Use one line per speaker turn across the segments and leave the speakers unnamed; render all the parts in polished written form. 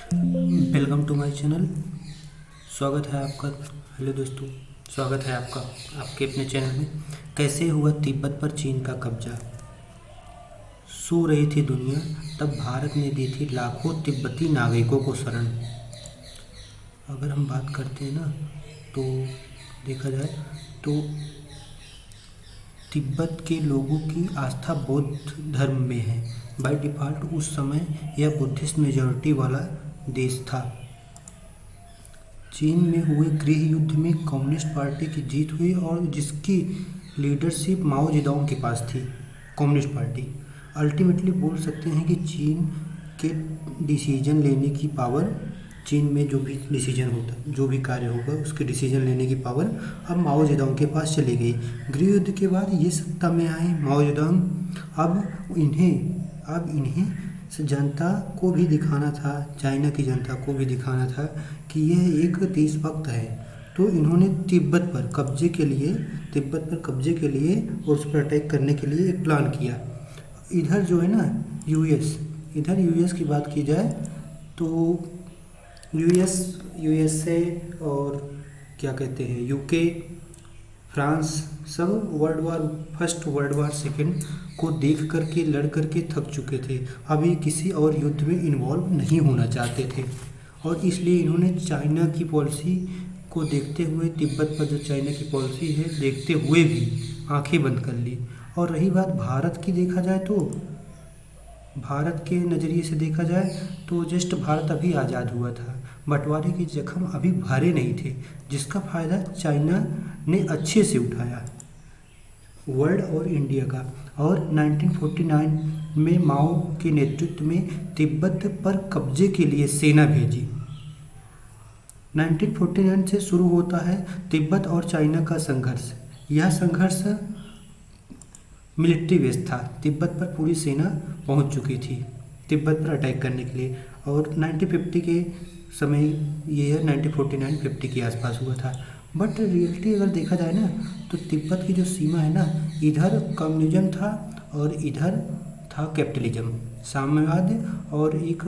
Welcome to my channel. स्वागत है आपका। हेलो दोस्तों, स्वागत है आपका आपके अपने चैनल में। कैसे हुआ तिब्बत पर चीन का कब्जा। सो रही थी दुनिया, तब भारत ने दी थी लाखों तिब्बती नागरिकों को शरण। अगर हम बात करते हैं ना, तो देखा जाए तो तिब्बत के लोगों की आस्था बौद्ध धर्म में है। बाय डिफ़ॉल्ट उस समय यह बुद्धिस्ट मेजॉरिटी वाला देश था। चीन में हुए गृह युद्ध में कम्युनिस्ट पार्टी की जीत हुई और जिसकी लीडरशिप माओ जेडोंग के पास थी। कम्युनिस्ट पार्टी अल्टीमेटली बोल सकते हैं कि चीन के डिसीजन लेने की पावर, चीन में जो भी डिसीजन होता, जो भी कार्य होगा उसके डिसीजन लेने की पावर अब माओ जेडोंग के पास चली गई। गृह युद्ध के बाद ये सत्ता में आए माओ जेडोंग। अब इन्हें जनता को भी दिखाना था, चाइना की जनता को भी दिखाना था कि यह एक देशभक्त है। तो इन्होंने तिब्बत पर कब्जे के लिए और उस पर अटैक करने के लिए एक प्लान किया। इधर जो है ना यूएस की बात की जाए तो यूएसए और क्या कहते हैं यूके, फ्रांस, सब फर्स्ट वर्ल्ड वार सेकेंड को देख करके लड़ करके थक चुके थे। अभी किसी और युद्ध में इन्वॉल्व नहीं होना चाहते थे और इसलिए इन्होंने चाइना की पॉलिसी को देखते हुए, तिब्बत पर जो चाइना की पॉलिसी है देखते हुए भी आंखें बंद कर ली। और रही बात भारत की, देखा जाए तो भारत के नज़रिए से देखा जाए तो जस्ट भारत अभी आज़ाद हुआ था, बंटवारे के जख्म अभी भरे नहीं थे, जिसका फ़ायदा चाइना ने अच्छे से उठाया, वर्ल्ड और इंडिया का। और 1949 में माओ के नेतृत्व में तिब्बत पर कब्जे के लिए सेना भेजी। 1949 से शुरू होता है तिब्बत और चाइना का संघर्ष। यह संघर्ष मिलिट्री बेस था। तिब्बत पर पूरी सेना पहुंच चुकी थी तिब्बत पर अटैक करने के लिए। और 1950 के समय, ये 1949-50 के आसपास हुआ था। बट रियलिटी अगर देखा जाए ना, तो तिब्बत की जो सीमा है ना, इधर कम्युनिज्म था और इधर था कैपिटलिज्म, साम्यवाद, और एक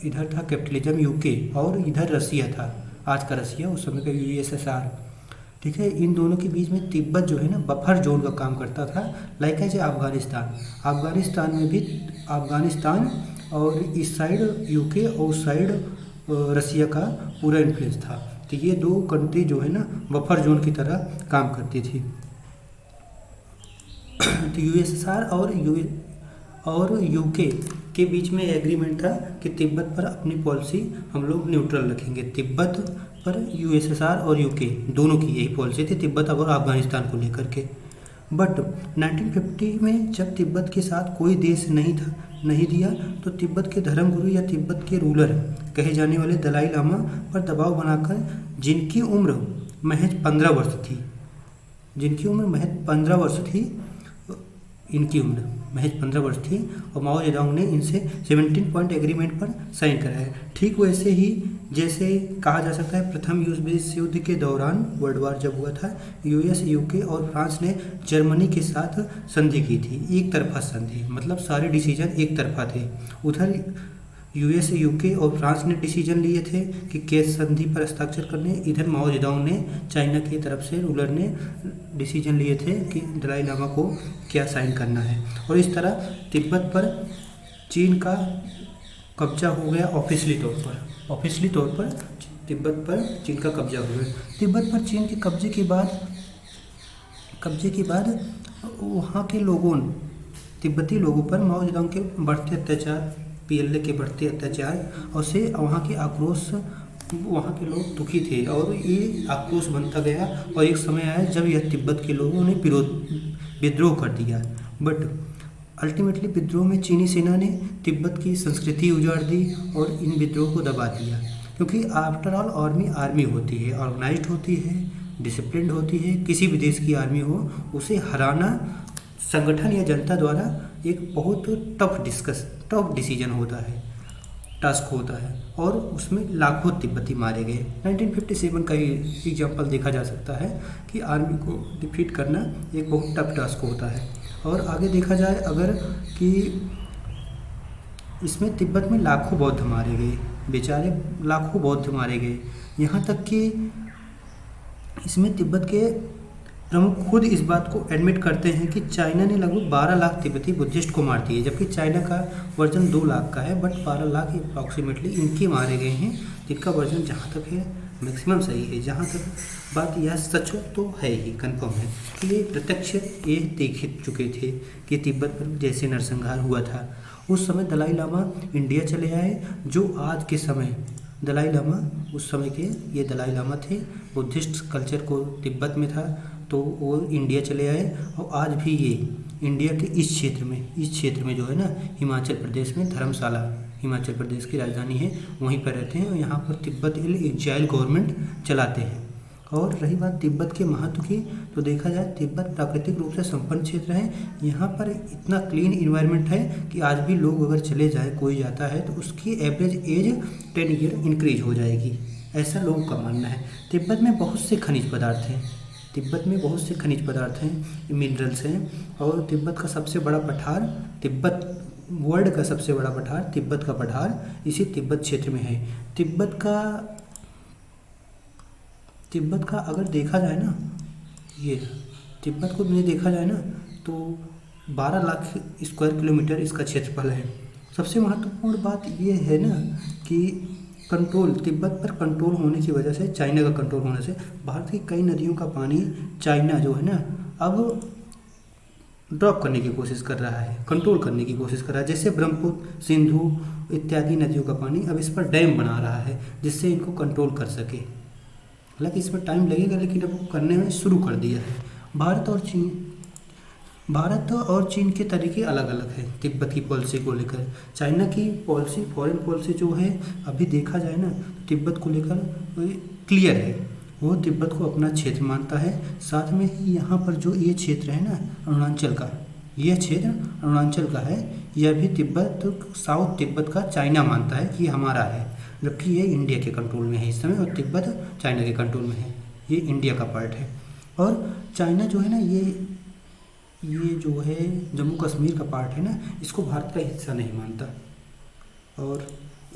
इधर था कैपिटलिज्म यूके, और इधर रसिया था, आज का रसिया, उस समय का यूएसएसआर। ठीक है, इन दोनों के बीच में तिब्बत जो है ना बफर जोन का काम करता था, लाइक एज अफगानिस्तान में भी अफगानिस्तान और इस साइड यूके और उस साइड रसिया का पूरा इन्फ्लुएंस था। तो ये दो कंट्री जो है ना बफर जोन की तरह काम करती थी। तो यूएसएसआर और यूके के बीच में एग्रीमेंट था कि तिब्बत पर अपनी पॉलिसी हम लोग न्यूट्रल रखेंगे। तिब्बत पर यूएसएसआर और यूके दोनों की यही पॉलिसी थी, तिब्बत और अफगानिस्तान को लेकर के। बट 1950 में जब तिब्बत के साथ कोई देश नहीं दिया, तो तिब्बत के धर्मगुरु या तिब्बत के रूलर कहे जाने वाले दलाई लामा पर दबाव बनाकर, जिनकी उम्र महज 15 वर्ष थी, इनकी उम्र महज 15 वर्ष थी, और माओ जेडोंग ने इनसे 17 पॉइंट एग्रीमेंट पर साइन कराया। ठीक वैसे ही जैसे कहा जा सकता है प्रथम विश्व युद्ध के दौरान, वर्ल्ड वार जब हुआ था, यूएस, यूके और फ्रांस ने जर्मनी के साथ संधि की थी, एक तरफा संधि, मतलब सारे डिसीजन एक तरफा थे। उधर यूएस, यूके और फ्रांस ने डिसीजन लिए थे कि किस संधि पर हस्ताक्षर करने, इधर माओ जेडोंग ने, चाइना की तरफ से रूलर ने डिसीजन लिए थे कि दलाई लामा को क्या साइन करना है। और इस तरह तिब्बत पर चीन का कब्जा हो गया ऑफिशियली तौर पर तिब्बत पर चीन का कब्जा हो गया। तिब्बत पर चीन के कब्जे के बाद वहाँ के लोगों, तिब्बती लोगों पर माओ जेडोंग के बढ़ते अत्याचार, पीएलए के बढ़ते अत्याचार और से वहाँ के लोग दुखी थे, और ये आक्रोश बनता गया। और एक समय आया जब यह तिब्बत के लोगों ने विद्रोह कर दिया। बट अल्टीमेटली विद्रोह में चीनी सेना ने तिब्बत की संस्कृति उजाड़ दी और इन विद्रोह को दबा दिया, क्योंकि आफ्टर ऑल आर्मी होती है, ऑर्गेनाइज्ड होती है, डिसिप्लिन्ड होती है। किसी भी देश की आर्मी हो, उसे हराना संगठन या जनता द्वारा एक बहुत टफ डिसीजन होता है, टास्क होता है, और उसमें लाखों तिब्बती मारे गए। 1957 का एग्जाम्पल देखा जा सकता है कि आर्मी को डिफीट करना एक बहुत टफ टास्क होता है। और आगे देखा जाए अगर कि इसमें तिब्बत में लाखों बौद्ध मारे गए, बेचारे लाखों बौद्ध मारे गए। यहाँ तक कि इसमें तिब्बत के प्रमुख खुद इस बात को एडमिट करते हैं कि चाइना ने लगभग 12 लाख तिब्बती बुद्धिस्ट को मार दिए, जबकि चाइना का वर्जन 2 लाख का है, बट 12 लाख अप्रॉक्सीमेटली इनके मारे गए हैं, जिनका वर्जन जहाँ तक है मैक्सिमम सही है। जहाँ तक बात यह सच तो है ही, कंफर्म है कि ये प्रत्यक्ष ये देख चुके थे कि तिब्बत पर जैसे नरसंहार हुआ था। उस समय दलाई लामा इंडिया चले आए, जो आज के समय दलाई लामा उस समय के ये दलाई लामा थे, बुद्धिस्ट कल्चर को तिब्बत में था तो वो इंडिया चले आए। और आज भी ये इंडिया के इस क्षेत्र में जो है ना, हिमाचल प्रदेश में धर्मशाला, हिमाचल प्रदेश की राजधानी है, वहीं पर रहते हैं और यहाँ पर तिब्बत एग्जाइल गवर्नमेंट चलाते हैं। और रही बात तिब्बत के महत्व की, तो देखा जाए तिब्बत प्राकृतिक रूप से संपन्न क्षेत्र है। यहाँ पर इतना क्लीन इन्वायरमेंट है कि आज भी लोग अगर चले जाए, कोई जाता है तो उसकी एवरेज एज 10 ईयर इंक्रीज हो जाएगी, ऐसा लोगों का मानना है। तिब्बत में बहुत से खनिज पदार्थ हैं, मिनरल्स हैं। और तिब्बत का सबसे बड़ा पठार, वर्ल्ड का सबसे बड़ा पठार, तिब्बत का पठार इसी तिब्बत क्षेत्र में है। तिब्बत का अगर देखा जाए ना, ये तिब्बत को देखा जाए ना तो 12 लाख स्क्वायर किलोमीटर इसका क्षेत्रफल है। सबसे महत्वपूर्ण बात ये है ना कि तिब्बत पर कंट्रोल होने की वजह से, चाइना का कंट्रोल होने से, भारत की कई नदियों का पानी चाइना जो है ना अब ड्रॉप करने की कोशिश कर रहा है, कंट्रोल करने की कोशिश कर रहा है। जैसे ब्रह्मपुत्र, सिंधु इत्यादि नदियों का पानी अब इस पर डैम बना रहा है जिससे इनको कंट्रोल कर सके। हालांकि इसमें टाइम लगेगा, लेकिन अब वो करने में शुरू कर दिया है। भारत और चीन के तरीके अलग अलग हैं तिब्बत की पॉलिसी को लेकर। चाइना की पॉलिसी, फॉरेन पॉलिसी जो है अभी देखा जाए ना, तिब्बत को लेकर क्लियर है। वो तिब्बत को अपना क्षेत्र मानता है। साथ में ही यहाँ पर जो ये क्षेत्र है ना अरुणाचल का, यह क्षेत्र अरुणाचल का है, यह भी साउथ तिब्बत का चाइना मानता है कि हमारा है, जबकि ये इंडिया के कंट्रोल में है इस समय, और तिब्बत चाइना के कंट्रोल में है, ये इंडिया का पार्ट है। और चाइना जो है ना, ये जो है जम्मू कश्मीर का पार्ट है ना, इसको भारत का हिस्सा नहीं मानता। और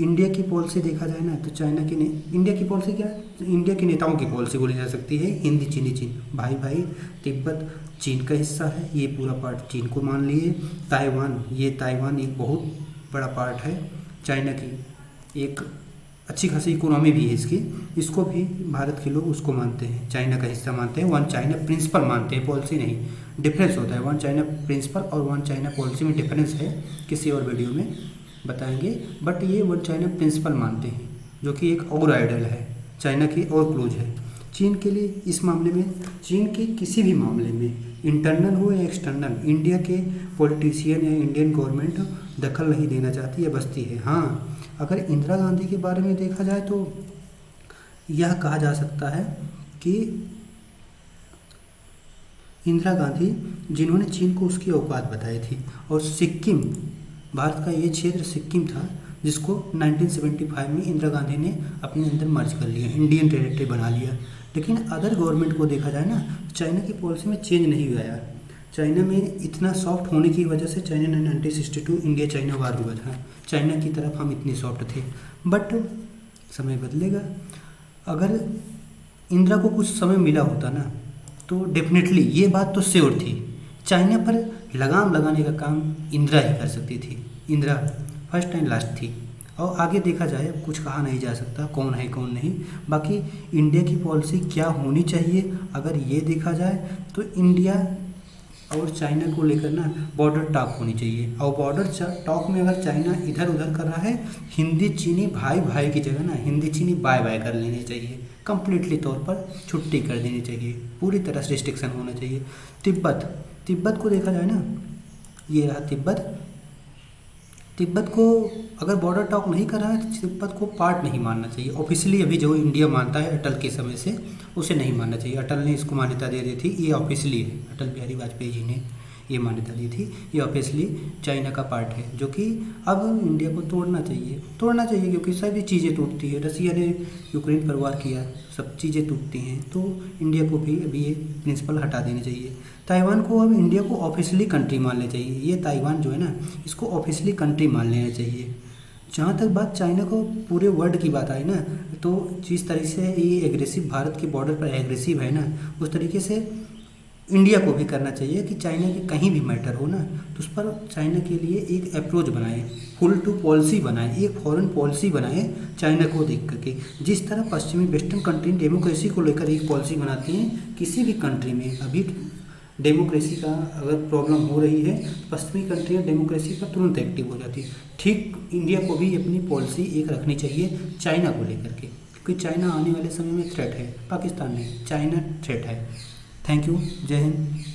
इंडिया की पॉलिसी देखा जाए ना तो इंडिया की पॉलिसी क्या है, इंडिया के नेताओं की पॉलिसी बोली जा सकती है, हिंदी चीनी चीन, भाई भाई तिब्बत चीन का हिस्सा है, ये पूरा पार्ट चीन को मान लिए। ताइवान एक बहुत बड़ा पार्ट है चाइना की, एक अच्छी खासी इकोनॉमी भी है इसको भी भारत के लोग उसको मानते हैं, चाइना का हिस्सा मानते हैं। वन चाइना प्रिंसिपल मानते हैं, पॉलिसी नहीं। डिफरेंस होता है, वन चाइना प्रिंसिपल और वन चाइना पॉलिसी में डिफरेंस है, किसी और वीडियो में बताएंगे। बट ये वन चाइना प्रिंसिपल मानते हैं, जो कि एक और आइडल है, चाइना की और क्लोज है। चीन के लिए इस मामले में, चीन के किसी भी मामले में, इंटरनल हो या एक्सटर्नल, इंडिया के पॉलिटिशियन या इंडियन गवर्नमेंट दखल नहीं देना चाहती या बसती है। हाँ, अगर इंदिरा गांधी के बारे में देखा जाए तो यह कहा जा सकता है कि इंदिरा गांधी, जिन्होंने चीन को उसकी औकात बताई थी, और सिक्किम, भारत का ये क्षेत्र सिक्किम था, जिसको 1975 में इंदिरा गांधी ने अपने अंदर मर्ज कर लिया, इंडियन टेरिटरी बना लिया। लेकिन अदर गवर्नमेंट को देखा जाए ना, चाइना की पॉलिसी में चेंज नहीं हुआ यार। चाइना में इतना सॉफ्ट होने की वजह से चाइना ने 1962 इंडिया चाइना वार हुआ था, चाइना की तरफ हम इतने सॉफ्ट थे। बट समय बदलेगा। अगर इंदिरा को कुछ समय मिला होता ना, तो डेफिनेटली ये बात तो श्योर थी, चाइना पर लगाम लगाने का काम इंदिरा ही कर सकती थी। इंदिरा फर्स्ट एंड लास्ट थी। और आगे देखा जाए, कुछ कहा नहीं जा सकता कौन है कौन नहीं। बाकी इंडिया की पॉलिसी क्या होनी चाहिए, अगर ये देखा जाए तो इंडिया और चाइना को लेकर ना बॉर्डर टॉक होनी चाहिए। और बॉर्डर टॉक में अगर चाइना इधर उधर कर रहा है, हिंदी चीनी भाई भाई की जगह ना हिंदी चीनी बाय बाय कर लेनी चाहिए, कंप्लीटली तौर पर छुट्टी कर देनी चाहिए, पूरी तरह से रिस्ट्रिक्शन होना चाहिए। तिब्बत को देखा जाए ना, ये रहा तिब्बत को अगर बॉर्डर टॉक नहीं कर रहा है तो तिब्बत को पार्ट नहीं मानना चाहिए ऑफिशियली। अभी जो इंडिया मानता है अटल के समय से, उसे नहीं मानना चाहिए। अटल ने इसको मान्यता दे दी थी, ये ऑफिशियली है, अटल बिहारी वाजपेयी जी ने ये मान्यता दी थी, ये ऑफिशियली चाइना का पार्ट है, जो कि अब इंडिया को तोड़ना चाहिए क्योंकि सभी चीज़ें टूटती है। रसिया ने यूक्रेन पर वार किया, सब चीज़ें टूटती हैं, तो इंडिया को भी अभी ये प्रिंसिपल हटा देनी चाहिए। ताइवान को अब इंडिया को ऑफिशियली कंट्री मान लेना चाहिए। ये ताइवान जो है ना, इसको ऑफिशियली कंट्री मान लेना चाहिए। जहाँ तक बात चाइना को पूरे वर्ल्ड की बात आई ना, तो जिस तरीके से ये एग्रेसिव भारत के बॉर्डर पर एग्रेसिव है ना, उस तरीके से इंडिया को भी करना चाहिए कि चाइना के कहीं भी मैटर हो ना, तो उस पर चाइना के लिए एक अप्रोच बनाए, फुल टू पॉलिसी बनाए, एक फॉरेन पॉलिसी बनाए चाइना को देख करके। जिस तरह पश्चिमी वेस्टर्न कंट्री डेमोक्रेसी को लेकर एक पॉलिसी बनाती हैं, किसी भी कंट्री में अभी डेमोक्रेसी का अगर प्रॉब्लम हो रही है, पश्चिमी कंट्रियाँ डेमोक्रेसी पर तुरंत एक्टिव हो जाती है। ठीक इंडिया को भी अपनी पॉलिसी एक रखनी चाहिए चाइना को लेकर के, क्योंकि चाइना आने वाले समय में थ्रेट है, पाकिस्तान नहीं, चाइना थ्रेट है। थैंक यू, जय हिंद।